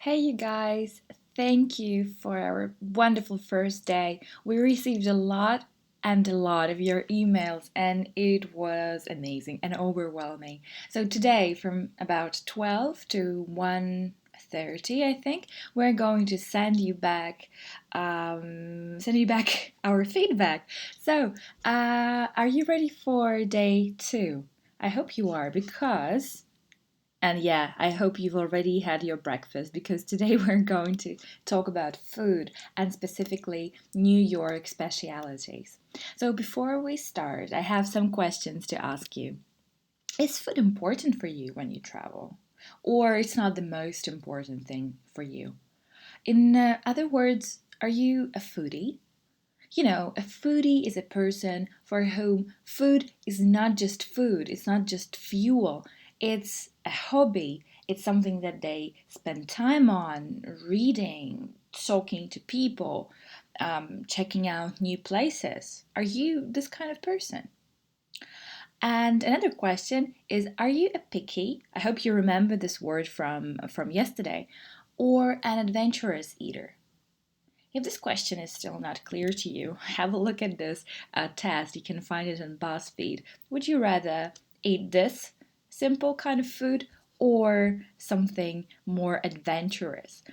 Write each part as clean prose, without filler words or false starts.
Hey, you guys, thank you for our wonderful first day. We received a lot of your emails, and it was amazing and overwhelming. So, today, from about 12 to 1:30, I think, we're going to send you back our feedback. So, are you ready for day two? I hope you are because and yeah, I hope you've already had your breakfast because today we're going to talk about food and specifically New York specialities. So before we start, I have some questions to ask you. Is food important for you when you travel? Or it's not the most important thing for you? In other words, are you a foodie? You know, a foodie is a person for whom food is not just food, it's not just fuel, it's a hobby. It's something that they spend time on, reading, talking to people, checking out new places. Are you this kind of person? And another question is, are you a picky? I hope you remember this word from yesterday, or an adventurous eater? If this question is still not clear to you, have a look at this test. You can find it on BuzzFeed. Would you rather eat this simple kind of food or something more adventurous?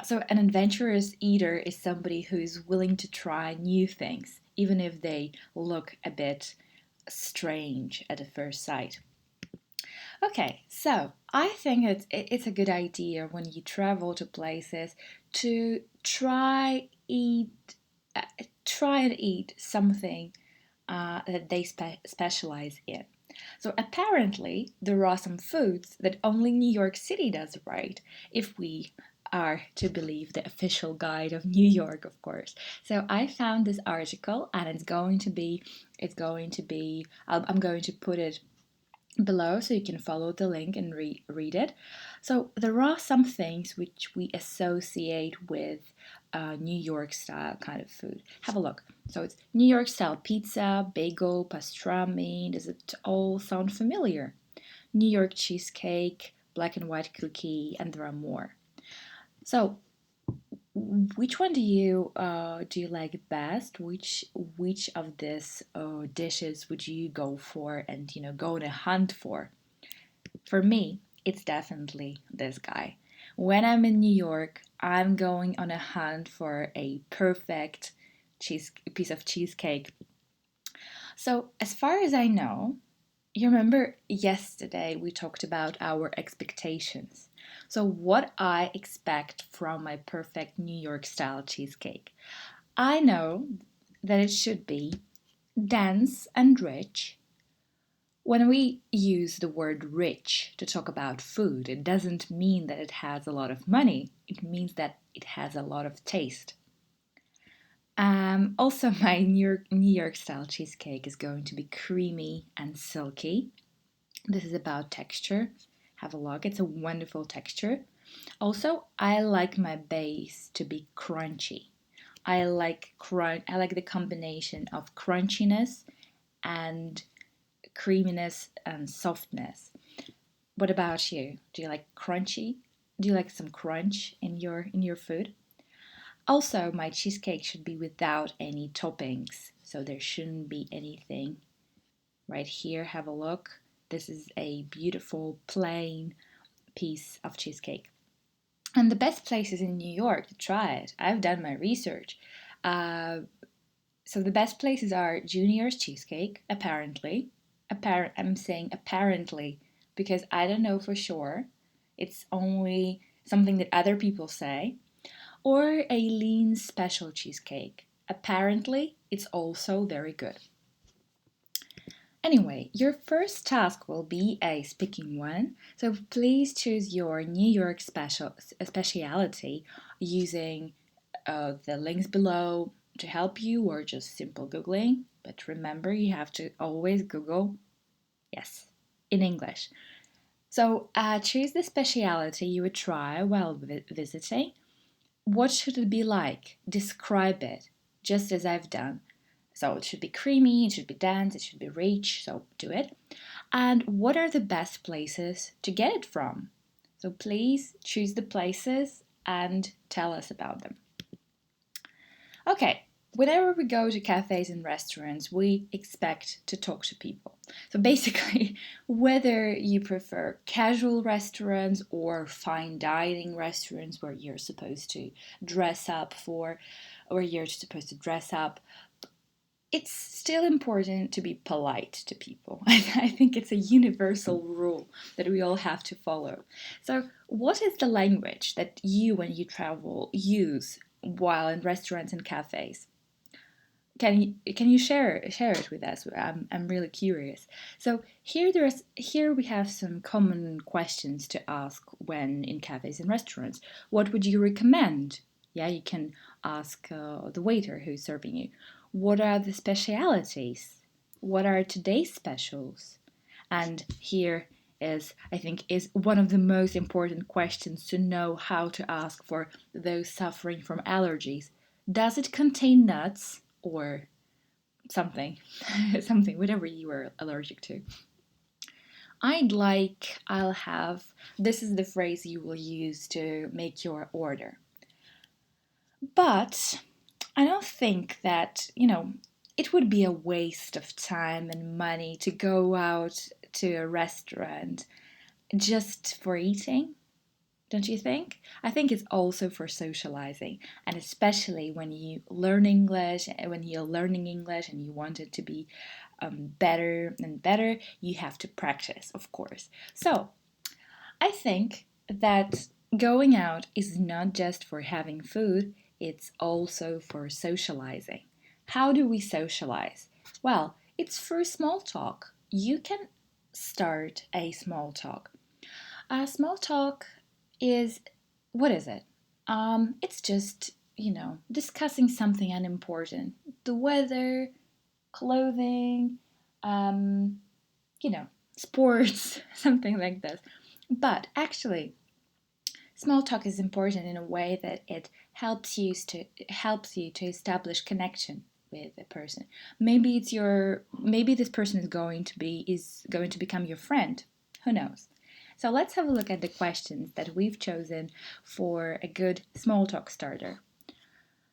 So, an adventurous eater is somebody who is willing to try new things, even if they look a bit strange at the first sight. Okay, so I think it's a good idea when you travel to places to try and eat something that they specialize in. So apparently there are some foods that only New York City does right, if we are to believe the official guide of New York, of course. So I found this article, and I'm going to put it below so you can follow the link and read it. So there are some things which we associate with New York style kind of food. Have a look. So it's New York style pizza, bagel, pastrami. Does it all sound familiar? New York cheesecake, black and white cookie, and there are more. So which one do you like best? Which of these dishes would you go for and go on a hunt for? For me, it's definitely this guy. When I'm in New York, I'm going on a hunt for a perfect piece of cheesecake. So, as far as I know, you remember yesterday we talked about our expectations. So, what I expect from my perfect New York style cheesecake. I know that it should be dense and rich. When we use the word rich to talk about food, it doesn't mean that it has a lot of money. It means that it has a lot of taste. Also, my New York style cheesecake is going to be creamy and silky. This is about texture. Have a look, it's a wonderful texture. Also, I like my base to be crunchy. I like the combination of crunchiness and creaminess and softness. What about you? Do you like crunchy? Do you like some crunch in your food? Also, my cheesecake should be without any toppings, so there shouldn't be anything. Right here, have a look. This is a beautiful plain piece of cheesecake. And the best places in New York to try it. I've done my research. Uh, so the best places are Junior's Cheesecake, apparently. I'm saying apparently because I don't know for sure. It's only something that other people say. Or a lean special cheesecake. Apparently, it's also very good. Anyway, your first task will be a speaking one, so please choose your New York speciality using the links below to help you or just simple Googling. But remember, you have to always Google, yes, in English. So choose the speciality you would try while visiting. What should it be like? Describe it, just as I've done. So it should be creamy, it should be dense, it should be rich, so do it. And what are the best places to get it from? So please choose the places and tell us about them. Okay, whenever we go to cafes and restaurants, we expect to talk to people. So basically, whether you prefer casual restaurants or fine dining restaurants where you're supposed to dress up it's still important to be polite to people. I think it's a universal rule that we all have to follow. So, what is the language that you, when you travel, use while in restaurants and cafes? Can you share it with us? I'm really curious. So here we have some common questions to ask when in cafes and restaurants. What would you recommend? Yeah, you can ask the waiter who's serving you. What are the specialities? What are today's specials? And here I think is one of the most important questions to know how to ask for those suffering from allergies. Does it contain nuts or something, whatever you are allergic to? I'll have, this is the phrase you will use to make your order. But I don't think that, it would be a waste of time and money to go out to a restaurant just for eating. Don't you think? I think it's also for socializing, and especially when you're learning English and you want it to be better and better, you have to practice, of course. So I think that going out is not just for having food, it's also for socializing. How do we socialize? Well, it's through small talk. You can start a small talk. A small talk is, what is it? It's just, discussing something unimportant. The weather, clothing, um, sports, something like this. But actually, small talk is important in a way that it helps you to establish connection with a person. Maybe this person is going to become your friend. Who knows? So let's have a look at the questions that we've chosen for a good small talk starter.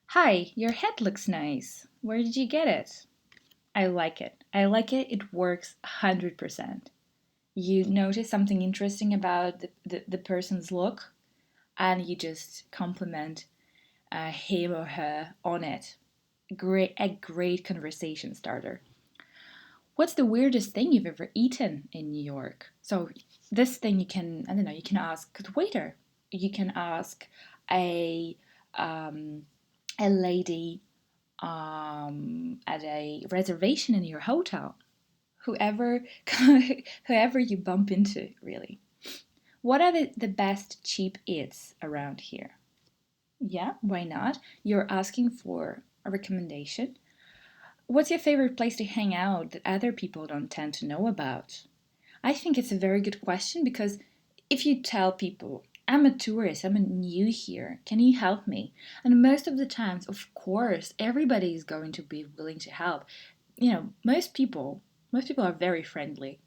Hi, your hat looks nice. Where did you get it? I like it. It works 100%. You notice something interesting about the person's look and you just compliment him or her on it. A great conversation starter. What's the weirdest thing you've ever eaten in New York? So this thing you can ask the waiter. You can ask a lady at a reservation in your hotel. Whoever whoever you bump into, really. What are the best cheap eats around here? Yeah, why not? You're asking for a recommendation. What's your favorite place to hang out that other people don't tend to know about? I think it's a very good question because if you tell people, I'm a tourist, I'm new here, can you help me? And most of the times, of course, everybody is going to be willing to help. Most people are very friendly.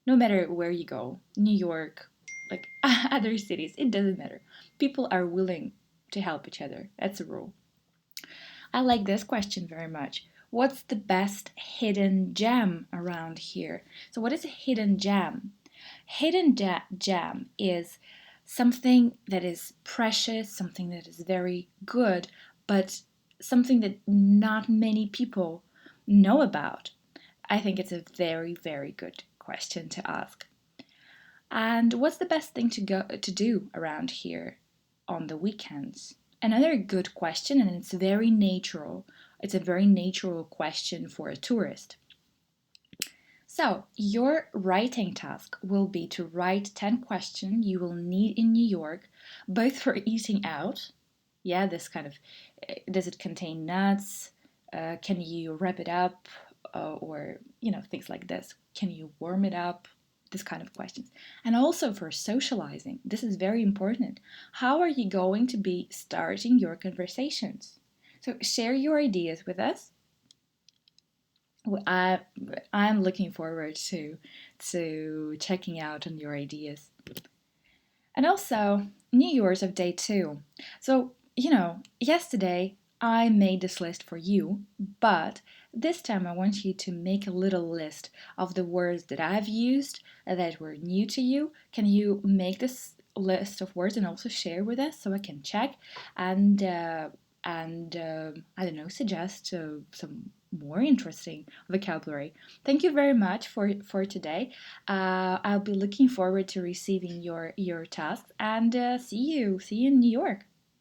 No matter where you go, New York, like other cities, it doesn't matter. People are willing to help each other. That's a rule. I like this question very much. What's the best hidden gem around here? So, what is a hidden gem? Gem is something that is precious, something that is very good, but something that not many people know about. I think it's a very, very good question to ask. And what's the best thing to do around here on the weekends? Another good question, and it's very natural. It's a very natural question for a tourist. So, your writing task will be to write 10 questions you will need in New York, both for eating out. Yeah, this kind of, does it contain nuts? Can you wrap it up? Or, things like this. Can you warm it up? This kind of questions. And also for socializing, this is very important. How are you going to be starting your conversations? So share your ideas with us. I'm looking forward to checking out on your ideas. And also, New Year's of day 2. So, yesterday I made this list for you, but this time I want you to make a little list of the words that I've used that were new to you. Can you make this list of words and also share with us so I can check and I don't know, suggest some more interesting vocabulary. Thank you very much for today. I'll be looking forward to receiving your tasks and see you in New York.